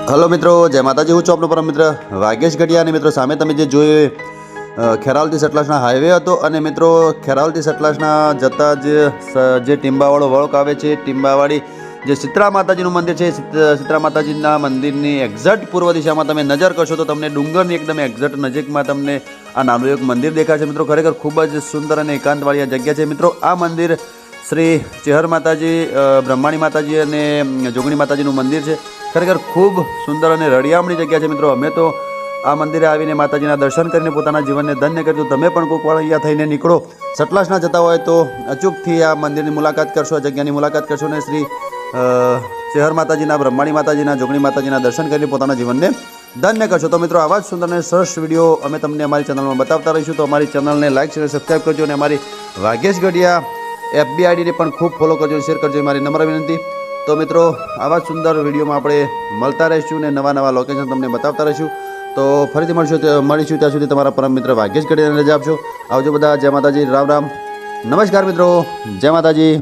Hello મિત્રો, જય માતાજી। હું છું આપનો પરમ મિત્ર વાગેશ ગઢિયા। અને મિત્રો સામે તમે જે જોયું ખેરાલુથી સતલાસના હાઈવે હતો અને મિત્રો ખેરાલુથી સતલાસના જતા જે ટીંબાવાળો વળક આવે છે, ટીંબાવાળી જે શીતળા માતાજીનું મંદિર છે, શીતળા માતાજીના મંદિરની એક્ઝેક્ટ પૂર્વ દિશામાં તમે નજર કરશો તો તમને ડુંગરની એકદમ એક્ઝેક્ટ નજીકમાં તમને આ નાનું એક મંદિર દેખાશે। મિત્રો ખરેખર ખૂબ જ સુંદર અને એકાંતવાળી આ જગ્યા છે। મિત્રો આ મંદિર શ્રી ચેહર માતાજી, બ્રહ્માણી માતાજી અને જોગણી માતાજીનું મંદિર છે। ખરેખર ખૂબ સુંદર અને રળિયામણી જગ્યા છે। મિત્રો અમે તો આ મંદિરે આવીને માતાજીના દર્શન કરીને પોતાના જીવનને ધન્ય કર્યું। તમે પણ કોઈક વાર અહીંયા થઈને નીકળો, સતલાસના જતા હોય તો અચૂકથી આ મંદિરની મુલાકાત કરશો, આ જગ્યાની મુલાકાત કરશો અને શ્રી ચેહર માતાજીના, બ્રહ્માણી માતાજીના, જોગણી માતાજીના દર્શન કરીને પોતાના જીવનને ધન્ય કરશો। તો મિત્રો આવા જ સુંદર અને સરસ વિડીયો અમે તમને અમારી ચેનલમાં બતાવતા રહીશું। તો અમારી ચેનલને લાઇક, શેર, સબસ્ક્રાઈબ કરજો અને અમારી વાગેશ ગઢિયા FB આઈડીને પણ ખૂબ ફોલો કરજો, શેર કરજો, મારી નમ્ર વિનંતી। તો મિત્રો આવા જ સુંદર વિડીયોમાં આપણે મળતા રહીશું અને નવા નવા લોકેશન તમને બતાવતા રહીશું। તો ફરીથી મળીશું ત્યાં સુધી તમારા પરમ મિત્ર વાગેશ ગઢિયાને રજા આપશો। આવજો બધા, જય માતાજી, રામ રામ, નમસ્કાર મિત્રો, જય માતાજી।